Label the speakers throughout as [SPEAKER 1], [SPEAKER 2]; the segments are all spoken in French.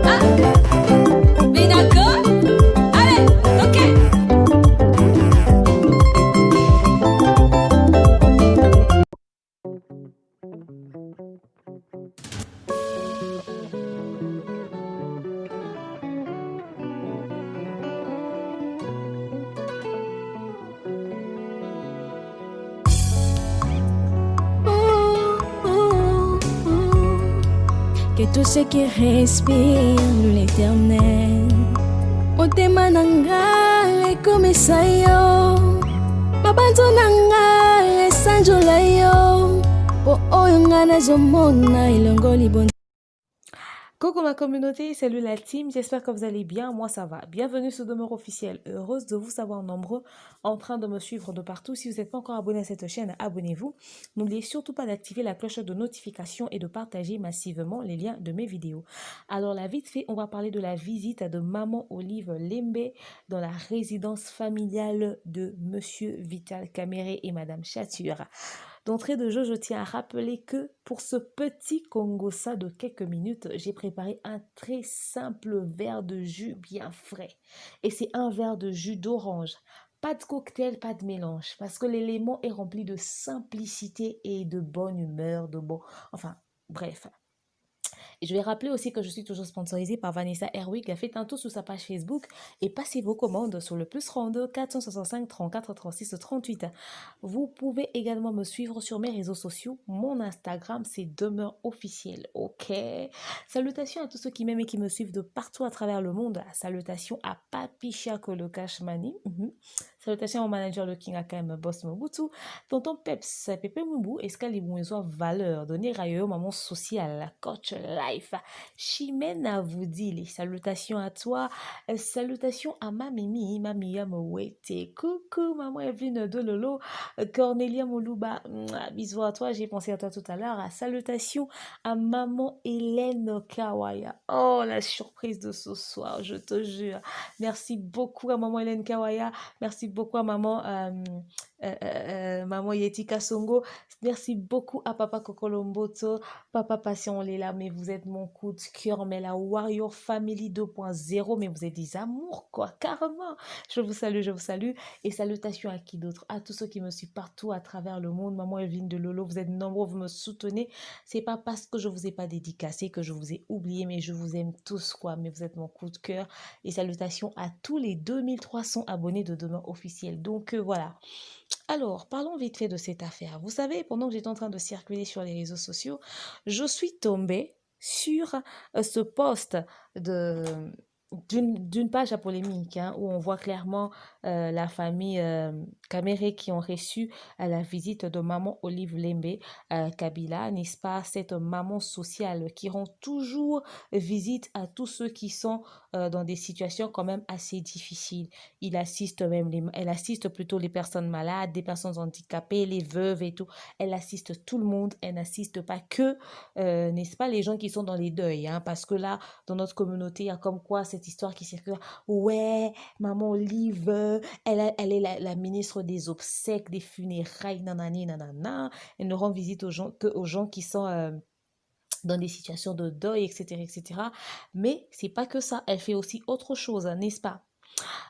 [SPEAKER 1] Ah, mais d'accord. Allez, ok.
[SPEAKER 2] Que tout ce qui respire l'éternel motema na ngai ekomisa yo mabanzo na ngai esanjola yo po oyo ngai nazomona elongoli bon.
[SPEAKER 3] Coucou ma communauté, salut la team, j'espère que vous allez bien, moi ça va. Bienvenue sur Demeure Officielle, heureuse de vous savoir nombreux en train de me suivre de partout. Si vous n'êtes pas encore abonné à cette chaîne, abonnez-vous. N'oubliez surtout pas d'activer la cloche de notification et de partager massivement les liens de mes vidéos. Alors là, vite fait, on va parler de la visite de Maman Olive Lembe dans la résidence familiale de Monsieur Vital Kamere et Madame Chature. D'entrée de jeu, je tiens à rappeler que pour ce petit Congossa de quelques minutes, j'ai préparé un très simple verre de jus bien frais. Et c'est un verre de jus d'orange. Pas de cocktail, pas de mélange, parce que l'élément est rempli de simplicité et de bonne humeur, de bon... Enfin, bref. Et je vais rappeler aussi que je suis toujours sponsorisée par Vanessa Herwig. Faites un tour sur sa page Facebook et passez vos commandes sur le +32 465 34 36 38. Vous pouvez également me suivre sur mes réseaux sociaux. Mon Instagram, c'est Demeure Officielle. Ok. Salutations à tous ceux qui m'aiment et qui me suivent de partout à travers le monde. Salutations à Papi Chako le Cashmani. Salutations au manager le King AKM Boss Mobutu. Tonton Peps, Pepe Mumbu, Escali Bouinsoa Valeur, Donner Rayo, Maman Sociale, Coach Life. Chimène vous dit les salutations à toi. Salutations à ma Mimi, Mamia Mowete. Coucou, Maman Evelyne de Lolo. Cornelia Moulouba, bisous à toi, j'ai pensé à toi tout à l'heure. Salutations à Maman Hélène Kawaya. Oh, la surprise de ce soir, je te jure. Merci beaucoup à Maman Hélène Kawaya. Merci beaucoup à Maman Yeti Kasongo. Merci beaucoup à Papa Kokolomboto, Papa Patient Léla, mais vous êtes mon coup de cœur, mais la Warrior Family 2.0, mais vous êtes des amours, quoi, carrément. Je vous salue, je vous salue. Et salutations à qui d'autre? À tous ceux qui me suivent partout à travers le monde. Maman Evelyne de Lolo, vous êtes nombreux, vous me soutenez. C'est pas parce que je vous ai pas dédicacé que je vous ai oublié, mais je vous aime tous, quoi. Mais vous êtes mon coup de cœur. Et salutations à tous les 2300 abonnés de Demeure Officielle. Donc voilà. Alors, parlons vite fait de cette affaire. Vous savez, pendant que j'étais en train de circuler sur les réseaux sociaux, je suis tombée sur ce post de d'une page à polémique, hein, où on voit clairement la famille Kamere qui ont reçu la visite de maman Olive Lembe Kabila, n'est-ce pas, cette maman sociale qui rend toujours visite à tous ceux qui sont dans des situations quand même assez difficiles. Elle assiste plutôt les personnes malades, des personnes handicapées, les veuves et tout. Elle assiste tout le monde. Elle n'assiste pas que, n'est-ce pas, les gens qui sont dans les deuils, hein, parce que là, dans notre communauté, il y a comme quoi cette histoire qui circule. Ouais, maman Olive, elle est la ministre des obsèques, des funérailles, nanani, nanana. Elle ne rend visite que aux gens qui sont dans des situations de deuil, etc., etc. Mais c'est pas que ça. Elle fait aussi autre chose, hein, n'est-ce pas?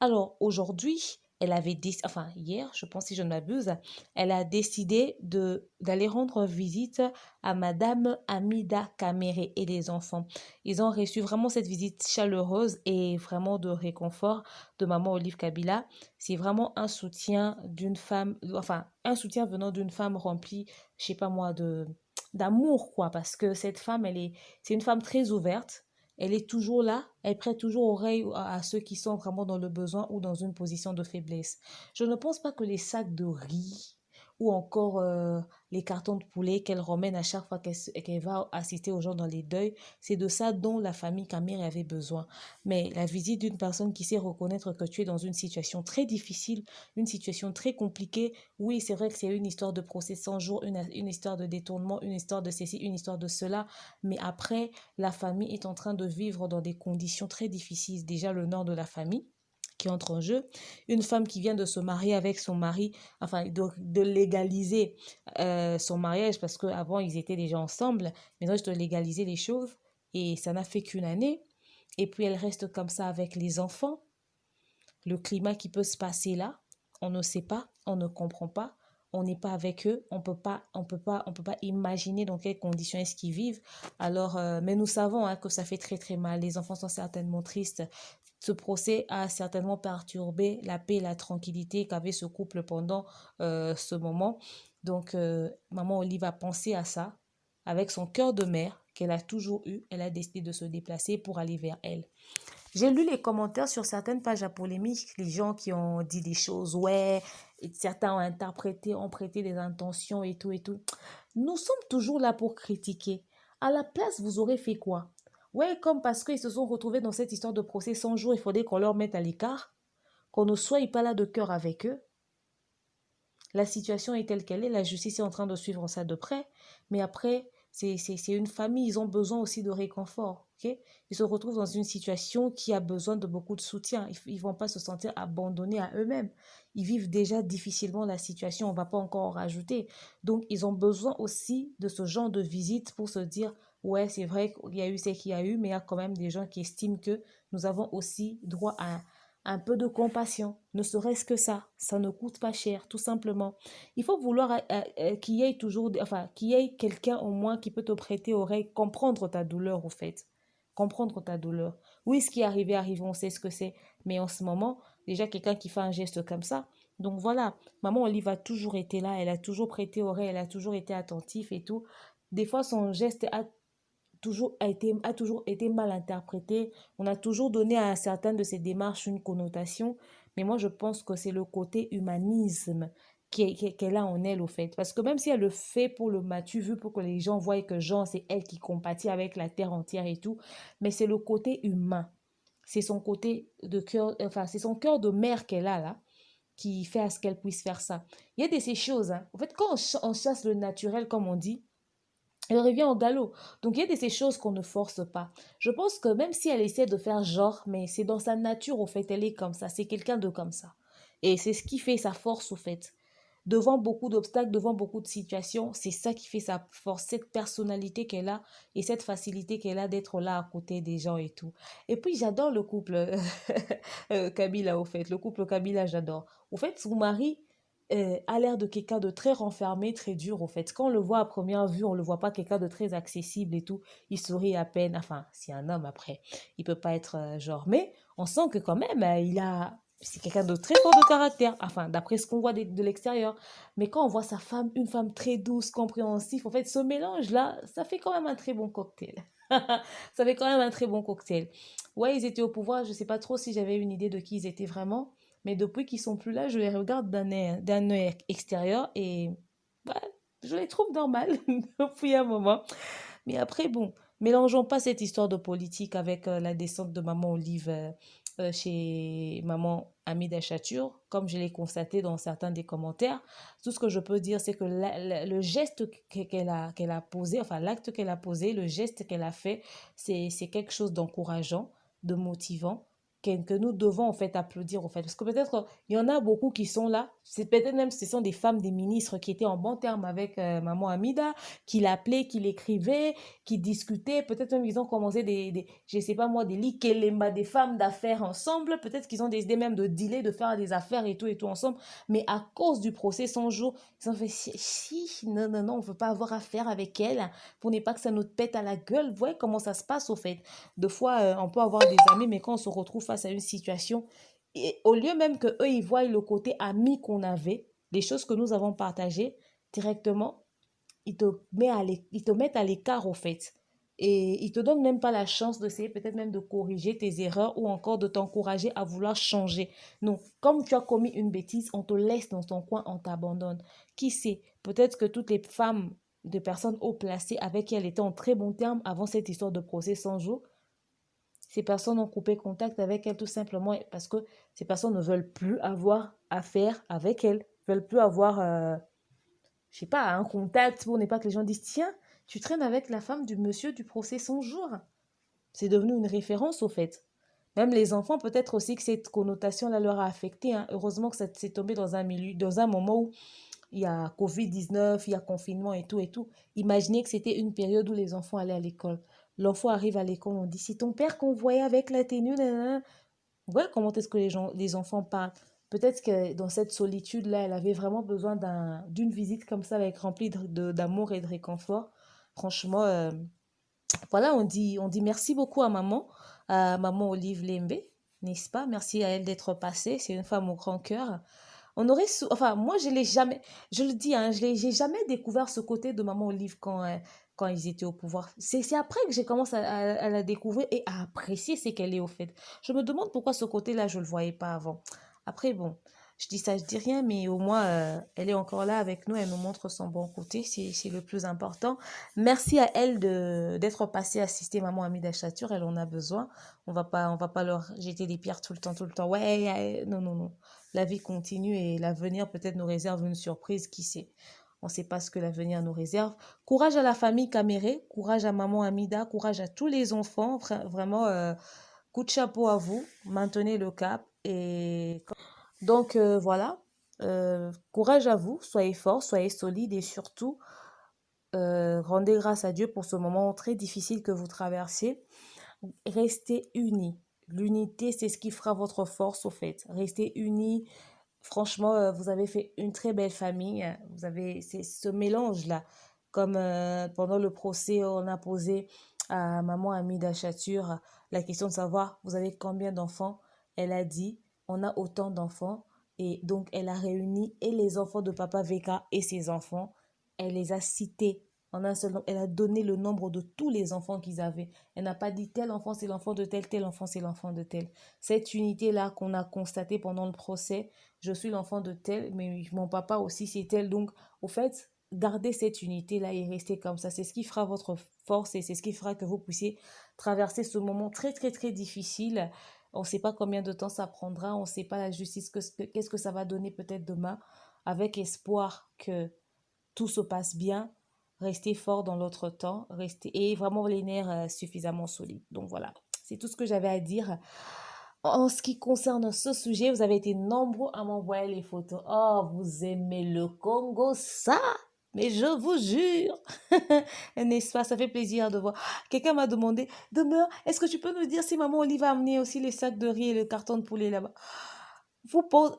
[SPEAKER 3] Alors aujourd'hui, elle avait enfin hier, je pense si je ne m'abuse, elle a décidé d'aller rendre visite à Madame Amida Kamere et les enfants. Ils ont reçu vraiment cette visite chaleureuse et vraiment de réconfort de Maman Olive Kabila. C'est vraiment un soutien d'une femme, enfin un soutien venant d'une femme remplie, je sais pas moi, de d'amour quoi, parce que cette femme, c'est une femme très ouverte. Elle est toujours là, elle prête toujours oreille à ceux qui sont vraiment dans le besoin ou dans une position de faiblesse. Je ne pense pas que les sacs de riz ou encore les cartons de poulet qu'elle ramène à chaque fois qu'elle va assister aux gens dans les deuils, c'est de ça dont la famille Camille avait besoin. Mais la visite d'une personne qui sait reconnaître que tu es dans une situation très difficile, une situation très compliquée, oui, c'est vrai que c'est une histoire de procès 100 jours, une histoire de détournement, une histoire de ceci, une histoire de cela, mais après, la famille est en train de vivre dans des conditions très difficiles. Déjà, le nord de la famille, qui entre en jeu. Une femme qui vient de se marier avec son mari, enfin de légaliser son mariage parce qu'avant ils étaient déjà ensemble. Maintenant, je dois légaliser les choses et ça n'a fait qu'une année. Et puis elle reste comme ça avec les enfants. Le climat qui peut se passer là, on ne sait pas, on ne comprend pas, on n'est pas avec eux, on peut pas imaginer dans quelles conditions est-ce qu'ils vivent. Alors, mais nous savons que ça fait très très mal. Les enfants sont certainement tristes. Ce procès a certainement perturbé la paix et la tranquillité qu'avait ce couple pendant ce moment. Donc, maman Olive a pensé à ça avec son cœur de mère qu'elle a toujours eu. Elle a décidé de se déplacer pour aller vers elle. J'ai lu les commentaires sur certaines pages à polémique, les gens qui ont dit des choses, ouais, et certains ont interprété, ont prêté des intentions et tout et tout. Nous sommes toujours là pour critiquer. À la place, vous aurez fait quoi? Ouais, comme parce qu'ils se sont retrouvés dans cette histoire de procès 100 jours, il faudrait qu'on leur mette à l'écart, qu'on ne soit pas là de cœur avec eux. La situation est telle qu'elle est, la justice est en train de suivre ça de près, mais après, c'est une famille, ils ont besoin aussi de réconfort. Okay? Ils se retrouvent dans une situation qui a besoin de beaucoup de soutien. Ils ne vont pas se sentir abandonnés à eux-mêmes. Ils vivent déjà difficilement la situation, on ne va pas encore en rajouter. Donc, ils ont besoin aussi de ce genre de visite pour se dire, ouais, c'est vrai qu'il y a eu ce qu'il y a eu, mais il y a quand même des gens qui estiment que nous avons aussi droit à un peu de compassion, ne serait-ce que ça ne coûte pas cher, tout simplement. Il faut vouloir qu'il y ait toujours, enfin, qu'il y ait quelqu'un au moins qui peut te prêter oreille, comprendre ta douleur, au fait. Comprendre ta douleur. Oui, ce qui est arrivé, arrive, on sait ce que c'est. Mais en ce moment, déjà quelqu'un qui fait un geste comme ça. Donc voilà, maman Olive a toujours été là, elle a toujours prêté oreille, elle a toujours été attentive et tout. Des fois, son geste a toujours été mal interprété. On a toujours donné à certaines de ces démarches une connotation. Mais moi, je pense que c'est le côté humanisme qu'elle a en elle, au fait. Parce que même si elle le fait pour le matu, vu pour que les gens voient que Jean, c'est elle qui compatit avec la terre entière et tout, mais c'est le côté humain. C'est son côté de cœur, enfin, c'est son cœur de mère qu'elle a là, qui fait à ce qu'elle puisse faire ça. Il y a de ces choses, hein. En fait, quand on chasse le naturel, comme on dit, elle revient au galop. Donc, il y a de ces choses qu'on ne force pas. Je pense que même si elle essaie de faire genre, mais c'est dans sa nature, au fait, elle est comme ça. C'est quelqu'un de comme ça. Et c'est ce qui fait sa force, au fait. Devant beaucoup d'obstacles, devant beaucoup de situations, c'est ça qui fait sa force, cette personnalité qu'elle a et cette facilité qu'elle a d'être là à côté des gens et tout. Et puis, j'adore le couple Kabila, au fait. Le couple Kabila, j'adore. Au fait, son mari a l'air de quelqu'un de très renfermé, très dur, au fait. Quand on le voit à première vue, on le voit pas quelqu'un de très accessible et tout. Il sourit à peine. Enfin, c'est un homme après. Il peut pas être genre. Mais on sent que quand même, c'est quelqu'un de très fort de caractère. Enfin, d'après ce qu'on voit de l'extérieur. Mais quand on voit sa femme, une femme très douce, compréhensive, en fait, ce mélange-là, ça fait quand même un très bon cocktail. Ça fait quand même un très bon cocktail. Ouais, ils étaient au pouvoir. Je sais pas trop si j'avais une idée de qui ils étaient vraiment. Mais depuis qu'ils sont plus là, je les regarde d'un œil extérieur et bah, je les trouve normales depuis un moment. Mais après, bon, mélangeons pas cette histoire de politique avec la descente de maman Olive chez maman Amida Chatur, comme je l'ai constaté dans certains des commentaires. Tout ce que je peux dire, c'est que le geste qu'elle a posé, enfin l'acte qu'elle a posé, le geste qu'elle a fait, c'est quelque chose d'encourageant, de motivant, que nous devons en fait applaudir en fait. Parce que peut-être il y en a beaucoup qui sont là, c'est peut-être même ce sont des femmes, des ministres qui étaient en bon terme avec maman Amida, qui l'appelaient, qui l'écrivaient, qui discutaient, peut-être même ils ont commencé je sais pas moi, des likelemba, des femmes d'affaires ensemble, peut-être qu'ils ont décidé même de dealer, de faire des affaires et tout ensemble, mais à cause du procès 100 jours, ils ont fait non, non, non, on veut pas avoir affaire avec elle, pour ne pas que ça nous pète à la gueule. Vous voyez comment ça se passe au fait. Deux fois, on peut avoir des amis, mais quand on se retrouve face à une situation, et au lieu même que eux ils voient le côté ami qu'on avait, les choses que nous avons partagées, directement, ils te mettent à l'écart au fait. Et ils te donnent même pas la chance d'essayer peut-être même de corriger tes erreurs ou encore de t'encourager à vouloir changer. Non, comme tu as commis une bêtise, on te laisse dans ton coin, on t'abandonne. Qui sait, peut-être que toutes les femmes de personnes haut placées avec qui elle était en très bon terme avant cette histoire de procès 100 jours, ces personnes ont coupé contact avec elle tout simplement parce que ces personnes ne veulent plus avoir affaire avec elle, ne veulent plus avoir, je sais pas, un contact pour ne pas que les gens disent, tiens, tu traînes avec la femme du monsieur du procès 100 jours. C'est devenu une référence au fait. Même les enfants, peut-être aussi que cette connotation-là leur a affecté, hein. Heureusement que ça s'est tombé dans un milieu, dans un moment où il y a Covid-19, il y a confinement et tout et tout. Imaginez que c'était une période où les enfants allaient à l'école. L'enfant arrive à l'école, on dit, c'est ton père qu'on voyait avec la tenue, nanana. Voilà comment est-ce que les enfants parlent. Peut-être que dans cette solitude-là, elle avait vraiment besoin d'une visite comme ça, avec remplie d'amour et de réconfort. Franchement, voilà, on dit merci beaucoup à maman Olive Lembe, n'est-ce pas? Merci à elle d'être passée. C'est une femme au grand cœur. Enfin, moi, je le dis, hein, j'ai jamais découvert ce côté de maman Olive quand ils étaient au pouvoir. C'est après que j'ai commencé à la découvrir et à apprécier ce qu'elle est au fait. Je me demande pourquoi ce côté-là, je le voyais pas avant. Après, bon, je dis ça, je dis rien, mais au moins, elle est encore là avec nous, elle nous montre son bon côté, c'est le plus important. Merci à elle d'être passée assister maman Amida Chatur, elle en a besoin. On va pas leur jeter des pierres tout le temps, tout le temps. Ouais, non, non, non. La vie continue et l'avenir peut-être nous réserve une surprise, qui sait. On ne sait pas ce que l'avenir nous réserve. Courage à la famille Caméré, courage à maman Amida, courage à tous les enfants. Vraiment, coup de chapeau à vous. Maintenez le cap. Et donc, voilà. Courage à vous. Soyez forts, soyez solides et surtout, rendez grâce à Dieu pour ce moment très difficile que vous traversez. Restez unis. L'unité, c'est ce qui fera votre force, au fait. Restez unis. Franchement, vous avez fait une très belle famille. C'est ce mélange-là. Comme pendant le procès, on a posé à maman Amida Chatur la question de savoir, vous avez combien d'enfants? Elle a dit, on a autant d'enfants. Et donc, elle a réuni et les enfants de Papa Veka et ses enfants. Elle les a cités en un seul nom. Elle a donné le nombre de tous les enfants qu'ils avaient. Elle n'a pas dit tel enfant c'est l'enfant de tel enfant c'est l'enfant de tel. Cette unité-là qu'on a constatée pendant le procès, je suis l'enfant de tel, mais mon papa aussi c'est tel. Donc, au fait, gardez cette unité-là et restez comme ça. C'est ce qui fera votre force et c'est ce qui fera que vous puissiez traverser ce moment très, très, très difficile. On ne sait pas combien de temps ça prendra. On ne sait pas la justice, qu'est-ce que ça va donner peut-être demain. Avec espoir que tout se passe bien. Restez fort dans l'autre temps, et vraiment les nerfs suffisamment solides. Donc voilà, c'est tout ce que j'avais à dire. En ce qui concerne ce sujet, vous avez été nombreux à m'envoyer les photos. Oh, vous aimez le Congo, ça? Mais je vous jure, n'est-ce pas? Ça fait plaisir de voir. Quelqu'un m'a demandé, Demeure, est-ce que tu peux nous dire si maman Olive a amené aussi les sacs de riz et le carton de poulet là-bas?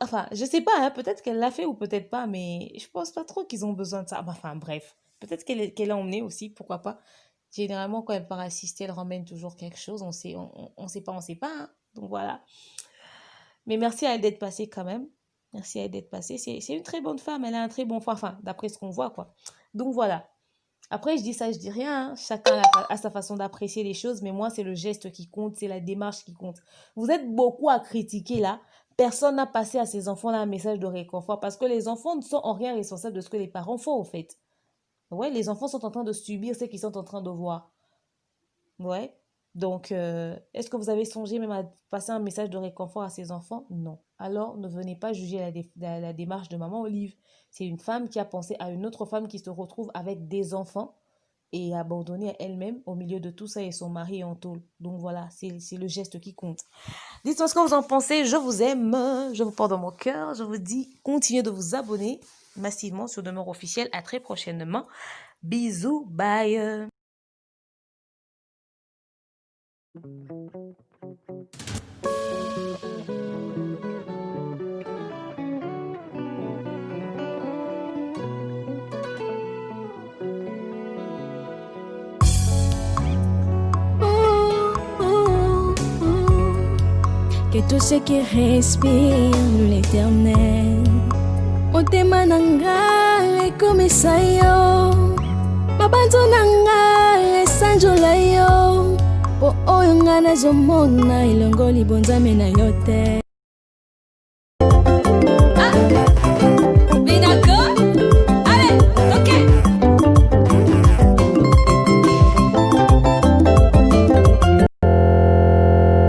[SPEAKER 3] Enfin, je sais pas, hein, peut-être qu'elle l'a fait ou peut-être pas, mais je pense pas trop qu'ils ont besoin de ça. Enfin, bref. Peut-être qu'elle a emmené aussi, pourquoi pas. Généralement, quand elle part assister, elle ramène toujours quelque chose. On sait, on sait pas, hein. Donc voilà. Mais merci à elle d'être passée quand même. Merci à elle d'être passée. C'est une très bonne femme. Elle a un très bon foie. Enfin, d'après ce qu'on voit, quoi. Donc voilà. Après, je dis ça, je dis rien, hein. Chacun a sa façon d'apprécier les choses. Mais moi, c'est le geste qui compte. C'est la démarche qui compte. Vous êtes beaucoup à critiquer là. Personne n'a passé à ces enfants-là un message de réconfort. Parce que les enfants ne sont en rien responsables de ce que les parents font, au fait. Ouais, les enfants sont en train de subir ce qu'ils sont en train de voir. Ouais. Donc, est-ce que vous avez songé même à passer un message de réconfort à ces enfants? Non. Alors, ne venez pas juger la démarche de maman Olive. C'est une femme qui a pensé à une autre femme qui se retrouve avec des enfants et abandonnée à elle-même au milieu de tout ça et son mari en tôle. Donc voilà, c'est le geste qui compte. Dites-moi ce que vous en pensez. Je vous aime. Je vous porte dans mon cœur. Je vous dis, continuez de vous abonner massivement sur Demeure Officielle. À très prochainement. Bisous. Bye.
[SPEAKER 2] Que tous ceux qui respirent l'Éternel, motema nanga ekomisa yo, mabanzo nanga esanjola yo, po oyo nga nazomona elongo libonzame na yo te.